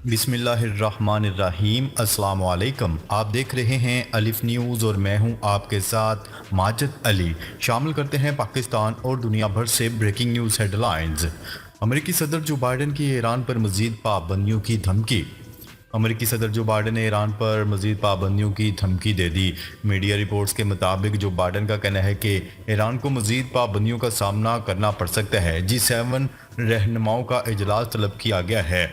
بسم اللہ الرحمن الرحیم۔ السلام علیکم، آپ دیکھ رہے ہیں الف نیوز اور میں ہوں آپ کے ساتھ ماجد علی۔ شامل کرتے ہیں پاکستان اور دنیا بھر سے بریکنگ نیوز ہیڈ لائنز۔ امریکی صدر جو بائیڈن کی ایران پر مزید پابندیوں کی دھمکی۔ امریکی صدر جو بائیڈن نے ایران پر مزید پابندیوں کی دھمکی دے دی۔ میڈیا رپورٹس کے مطابق جو بائیڈن کا کہنا ہے کہ ایران کو مزید پابندیوں کا سامنا کرنا پڑ سکتا ہے۔ G7 رہنماؤں کا اجلاس طلب کیا گیا ہے۔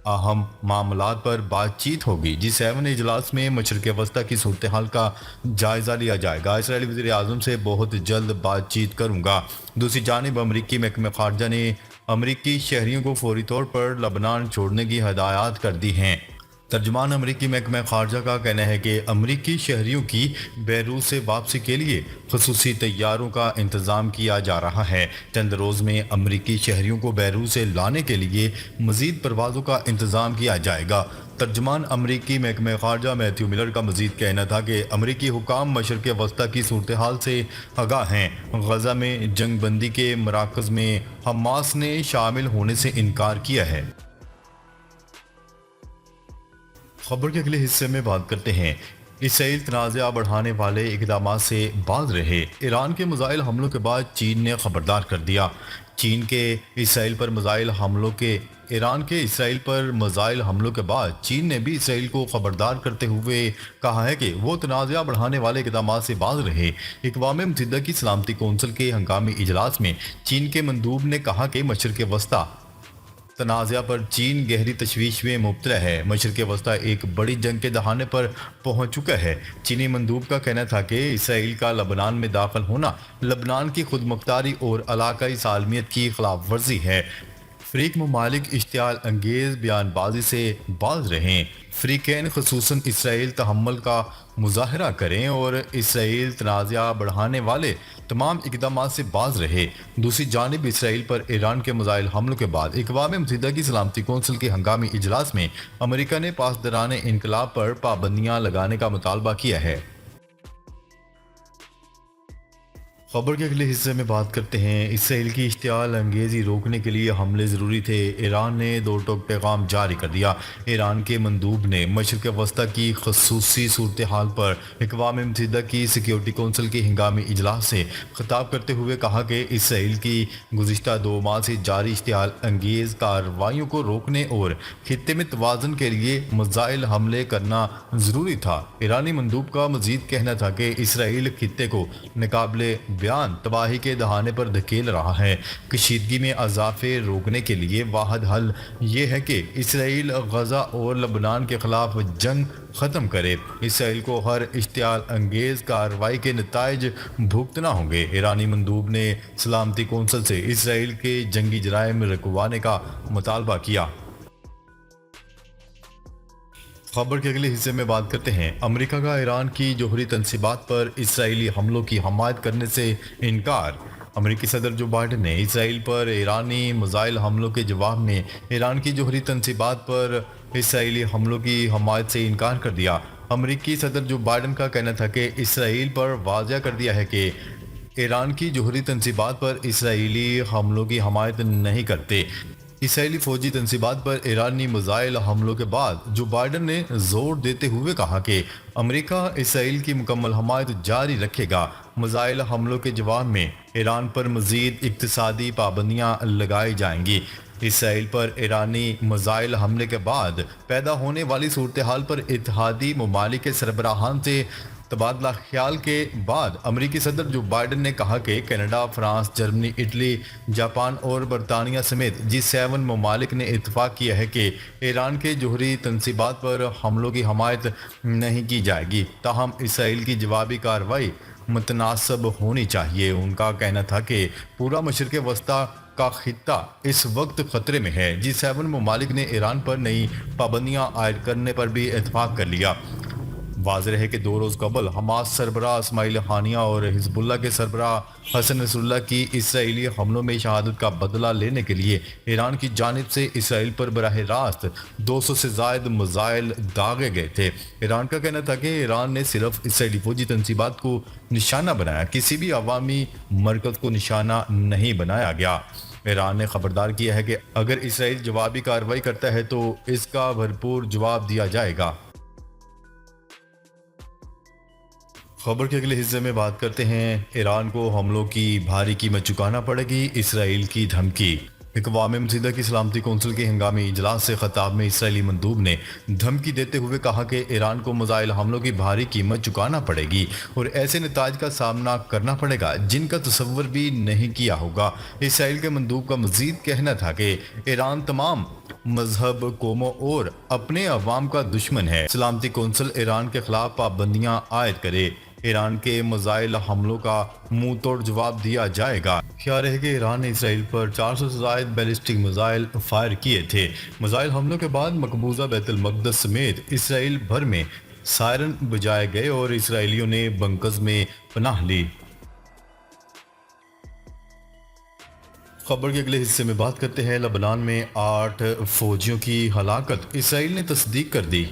اہم معاملات پر بات چیت ہوگی۔ G7 اجلاس میں مشرق وسطی کی صورتحال کا جائزہ لیا جائے گا۔ اسرائیلی وزیر اعظم سے بہت جلد بات چیت کروں گا۔ دوسری جانب امریکی محکمہ خارجہ نے امریکی شہریوں کو فوری طور پر لبنان چھوڑنے کی ہدایات کر دی ہیں۔ ترجمان امریکی محکمہ خارجہ کا کہنا ہے کہ امریکی شہریوں کی بیروت سے واپسی کے لیے خصوصی طیاروں کا انتظام کیا جا رہا ہے۔ چند روز میں امریکی شہریوں کو بیروت سے لانے کے لیے مزید پروازوں کا انتظام کیا جائے گا۔ ترجمان امریکی محکمہ خارجہ میتھیو ملر کا مزید کہنا تھا کہ امریکی حکام مشرق وسطی کی صورتحال سے آگاہ ہیں۔ غزہ میں جنگ بندی کے مراکز میں حماس نے شامل ہونے سے انکار کیا ہے۔ خبر کے اگلے حصے میں بات کرتے ہیں۔ اسرائیل تنازع بڑھانے والے اقدامات سے باز رہے۔ ایران کے میزائل حملوں کے بعد چین نے خبردار کر دیا۔ چین کے اسرائیل پر میزائل حملوں کے ایران کے اسرائیل پر میزائل حملوں کے بعد چین نے بھی اسرائیل کو خبردار کرتے ہوئے کہا ہے کہ وہ تنازع بڑھانے والے اقدامات سے باز رہے۔ اقوام متحدہ کی سلامتی کونسل کے ہنگامی اجلاس میں چین کے مندوب نے کہا کہ مشرق وسطی تنازع پر چین گہری تشویش میں مبتلا ہے۔ مشرق وسطی ایک بڑی جنگ کے دہانے پر پہنچ چکا ہے۔ چینی مندوب کا کہنا تھا کہ اسرائیل کا لبنان میں داخل ہونا لبنان کی خود مختاری اور علاقائی سالمیت کی خلاف ورزی ہے۔ فریق ممالک اشتعال انگیز بیان بازی سے باز رہیں۔ فریقین خصوصاً اسرائیل تحمل کا مظاہرہ کریں اور اسرائیل تنازع بڑھانے والے تمام اقدامات سے باز رہے۔ دوسری جانب اسرائیل پر ایران کے میزائل حملوں کے بعد اقوام متحدہ کی سلامتی کونسل کے ہنگامی اجلاس میں امریکہ نے پاسداران انقلاب پر پابندیاں لگانے کا مطالبہ کیا ہے۔ خبر کے اگلے حصے میں بات کرتے ہیں۔ اسرائیل کی اشتعال انگیزی روکنے کے لیے حملے ضروری تھے، ایران نے دو ٹوک پیغام جاری کر دیا۔ ایران کے مندوب نے مشرق وسطی کی خصوصی صورتحال پر اقوام متحدہ کی سیکیورٹی کونسل کے ہنگامی اجلاس سے خطاب کرتے ہوئے کہا کہ اسرائیل کی گزشتہ 2 ماہ سے جاری اشتعال انگیز کارروائیوں کو روکنے اور خطے میں توازن کے لیے میزائل حملے کرنا ضروری تھا۔ ایرانی مندوب کا مزید کہنا تھا کہ اسرائیل خطے کو ناقابل بیان تباہی کے دہانے پر دھکیل رہا ہے۔ کشیدگی میں اضافے روکنے کے لیے واحد حل یہ ہے کہ اسرائیل غزہ اور لبنان کے خلاف جنگ ختم کرے۔ اسرائیل کو ہر اشتعال انگیز کارروائی کے نتائج بھگتنا ہوں گے۔ ایرانی مندوب نے سلامتی کونسل سے اسرائیل کے جنگی جرائم رکوانے کا مطالبہ کیا۔ خبر کے اگلے حصے میں بات کرتے ہیں۔ امریکہ کا ایران کی جوہری تنصیبات پر اسرائیلی حملوں کی حمایت کرنے سے انکار۔ امریکی صدر جو بائیڈن نے اسرائیل پر ایرانی میزائل حملوں کے جواب میں ایران کی جوہری تنصیبات پر اسرائیلی حملوں کی حمایت سے انکار کر دیا۔ امریکی صدر جو بائیڈن کا کہنا تھا کہ اسرائیل پر واضح کر دیا ہے کہ ایران کی جوہری تنصیبات پر اسرائیلی حملوں کی حمایت نہیں کرتے۔ اسرائیلی فوجی تنصیبات پر ایرانی میزائل حملوں کے بعد جو بائیڈن نے زور دیتے ہوئے کہا کہ امریکہ اسرائیل کی مکمل حمایت جاری رکھے گا۔ میزائل حملوں کے جواب میں ایران پر مزید اقتصادی پابندیاں لگائی جائیں گی۔ اسرائیل پر ایرانی میزائل حملے کے بعد پیدا ہونے والی صورتحال پر اتحادی ممالک کے سربراہان سے تبادلہ خیال کے بعد امریکی صدر جو بائیڈن نے کہا کہ Canada, France, Germany, Italy, Japan اور برطانیہ سمیت G7 ممالک نے اتفاق کیا ہے کہ ایران کے جوہری تنصیبات پر حملوں کی حمایت نہیں کی جائے گی، تاہم اسرائیل کی جوابی کارروائی متناسب ہونی چاہیے۔ ان کا کہنا تھا کہ پورا مشرق وسطی کا خطہ اس وقت خطرے میں ہے۔ G7 ممالک نے ایران پر نئی پابندیاں عائد کرنے پر بھی اتفاق کر لیا۔ واضح ہے کہ 2 روز قبل حماس سربراہ اسماعیل ہانیہ اور حزب اللہ کے سربراہ حسن نصر اللہ کی اسرائیلی حملوں میں شہادت کا بدلہ لینے کے لیے ایران کی جانب سے اسرائیل پر براہ راست 200 سے زائد میزائل داغے گئے تھے۔ ایران کا کہنا تھا کہ ایران نے صرف اسرائیلی فوجی تنصیبات کو نشانہ بنایا، کسی بھی عوامی مرکز کو نشانہ نہیں بنایا گیا۔ ایران نے خبردار کیا ہے کہ اگر اسرائیل جوابی کارروائی کرتا ہے تو اس کا بھرپور جواب دیا جائے گا۔ خبر کے اگلے حصے میں بات کرتے ہیں، ایران کو حملوں کی بھاری قیمت چکانا پڑے گی، اسرائیل کی دھمکی۔ اقوام متحدہ کی سلامتی کونسل کے ہنگامی اجلاس سے خطاب میں اسرائیلی مندوب نے دھمکی دیتے ہوئے کہا کہ ایران کو میزائل حملوں کی بھاری قیمت چکانا پڑے گی اور ایسے نتائج کا سامنا کرنا پڑے گا جن کا تصور بھی نہیں کیا ہوگا۔ اسرائیل کے مندوب کا مزید کہنا تھا کہ ایران تمام مذہب، قوموں اور اپنے عوام کا دشمن ہے۔ سلامتی کونسل ایران کے خلاف پابندیاں عائد کرے، ایران کے میزائل حملوں کا منہ توڑ جواب دیا جائے گا۔ خیال ہے کہ ایران نے اسرائیل پر 400 سے زائد بیلسٹک میزائل فائر کیے تھے۔ میزائل حملوں کے بعد مقبوضہ بیت المقدس سمیت اسرائیل بھر میں سائرن بجائے گئے اور اسرائیلیوں نے بنکرز میں پناہ لی۔ خبر کے اگلے حصے میں بات کرتے ہیں، لبنان میں 8 فوجیوں کی ہلاکت اسرائیل نے تصدیق کر دی۔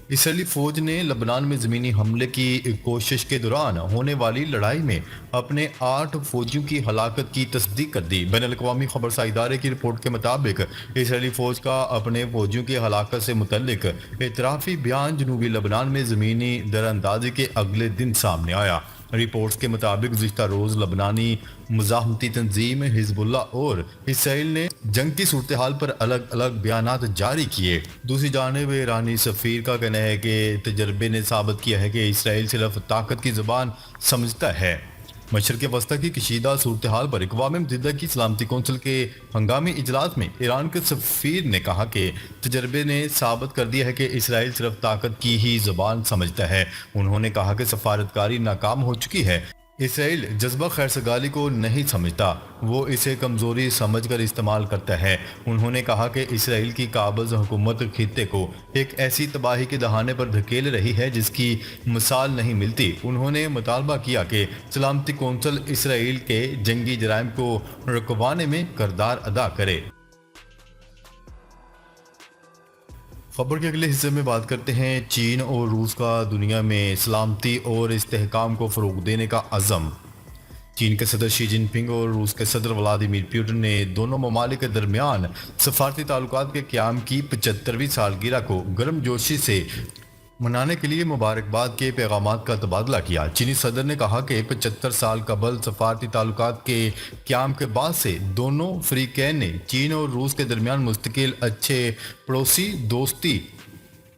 اسرائیلی فوج نے لبنان میں زمینی حملے کی کوشش کے دوران ہونے والی لڑائی میں اپنے 8 فوجیوں کی ہلاکت کی تصدیق کر دی۔ بین الاقوامی خبرساں ادارے کی رپورٹ کے مطابق اسرائیلی فوج کا اپنے فوجیوں کی ہلاکت سے متعلق اعترافی بیان جنوبی لبنان میں زمینی دراندازی کے اگلے دن سامنے آیا۔ رپورٹس کے مطابق گزشتہ روز لبنانی مزاحمتی تنظیم حزب اللہ اور اسرائیل نے جنگ کی صورتحال پر الگ الگ بیانات جاری کیے۔ دوسری جانب ایرانی سفیر کا کہنا ہے کہ تجربے نے ثابت کیا ہے کہ اسرائیل صرف طاقت کی زبان سمجھتا ہے۔ مشرق وسطی کی کشیدہ صورتحال پر اقوام متحدہ کی سلامتی کونسل کے ہنگامی اجلاس میں ایران کے سفیر نے کہا کہ تجربے نے ثابت کر دیا ہے کہ اسرائیل صرف طاقت کی ہی زبان سمجھتا ہے۔ انہوں نے کہا کہ سفارتکاری ناکام ہو چکی ہے۔ اسرائیل جذبہ خیرسگالی کو نہیں سمجھتا، وہ اسے کمزوری سمجھ کر استعمال کرتا ہے۔ انہوں نے کہا کہ اسرائیل کی قابض حکومت خطے کو ایک ایسی تباہی کے دہانے پر دھکیل رہی ہے جس کی مثال نہیں ملتی۔ انہوں نے مطالبہ کیا کہ سلامتی کونسل اسرائیل کے جنگی جرائم کو رکوانے میں کردار ادا کرے۔ خبر کے اگلے حصے میں بات کرتے ہیں، چین اور روس کا دنیا میں سلامتی اور استحکام کو فروغ دینے کا عزم۔ چین کے صدر شی جن پنگ اور روس کے صدر ولادیمیر پوٹن نے دونوں ممالک کے درمیان سفارتی تعلقات کے قیام کی 75ویں سالگرہ کو گرم جوشی سے منانے کے لیے مبارکباد کے پیغامات کا تبادلہ کیا۔ چینی صدر نے کہا کہ 75 سال قبل سفارتی تعلقات کے قیام کے بعد سے دونوں فریقین نے چین اور روس کے درمیان مستقل اچھے پڑوسی دوستی،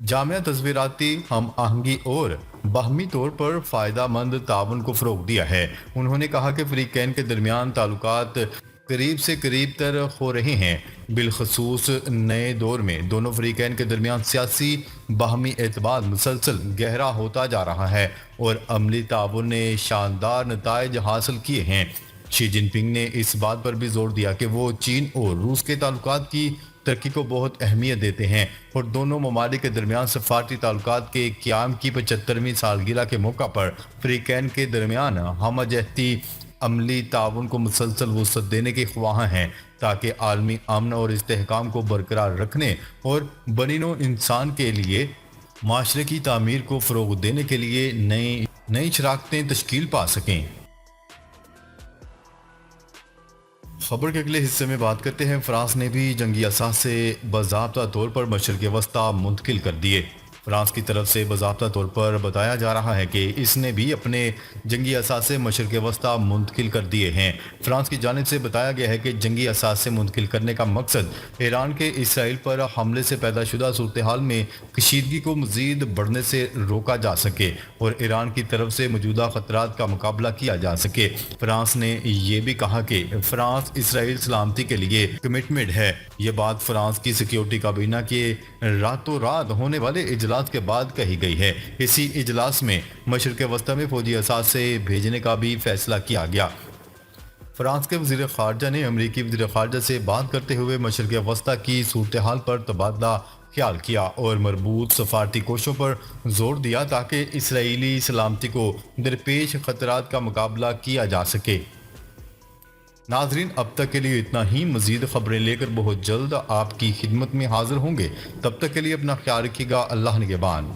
جامع تصویراتی ہم آہنگی اور باہمی طور پر فائدہ مند تعاون کو فروغ دیا ہے۔ انہوں نے کہا کہ فریقین کے درمیان تعلقات قریب سے قریب تر ہو رہے ہیں، بالخصوص نئے دور میں دونوں فریقین کے درمیان سیاسی باہمی اعتماد مسلسل گہرا ہوتا جا رہا ہے اور عملی تعاون نے شاندار نتائج حاصل کیے ہیں۔ شی جن پنگ نے اس بات پر بھی زور دیا کہ وہ چین اور روس کے تعلقات کی ترقی کو بہت اہمیت دیتے ہیں اور دونوں ممالک کے درمیان سفارتی تعلقات کے قیام کی 75ویں سالگرہ کے موقع پر فریقین کے درمیان ہمہ جہتی عملی تعاون کو مسلسل وسعت دینے کے خواہاں ہیں تاکہ عالمی امن اور استحکام کو برقرار رکھنے اور بنی نوع انسان کے لیے معاشرے کی تعمیر کو فروغ دینے کے لیے نئی شراکتیں تشکیل پا سکیں۔ خبر کے اگلے حصے میں بات کرتے ہیں، فرانس نے بھی جنگی اثاثے باضابطہ طور پر مشرق وسطی منتقل کر دیے۔ فرانس کی طرف سے باضابطہ طور پر بتایا جا رہا ہے کہ اس نے بھی اپنے جنگی اثاثے مشرق وسطی منتقل کر دیے ہیں۔ فرانس کی جانب سے بتایا گیا ہے کہ جنگی اثاثے منتقل کرنے کا مقصد ایران کے اسرائیل پر حملے سے پیدا شدہ صورتحال میں کشیدگی کو مزید بڑھنے سے روکا جا سکے اور ایران کی طرف سے موجودہ خطرات کا مقابلہ کیا جا سکے۔ فرانس نے یہ بھی کہا کہ فرانس اسرائیل سلامتی کے لیے کمٹمنٹ ہے۔ یہ بات فرانس کی سیکیورٹی کابینہ کے راتوں رات ہونے والے اجلاس کے بعد کہی گئی ہے۔ اسی اجلاس میں مشرق وسطی میں فوجی اثاثے بھیجنے کا بھی فیصلہ کیا گیا۔ فرانس کے وزیر خارجہ نے امریکی وزیر خارجہ سے بات کرتے ہوئے مشرق وسطی کی صورتحال پر تبادلہ خیال کیا اور مربوط سفارتی کوششوں پر زور دیا تاکہ اسرائیلی سلامتی کو درپیش خطرات کا مقابلہ کیا جا سکے۔ ناظرین، اب تک کے لیے اتنا ہی۔ مزید خبریں لے کر بہت جلد آپ کی خدمت میں حاضر ہوں گے۔ تب تک کے لیے اپنا خیال رکھیے گا۔ اللہ نگہبان۔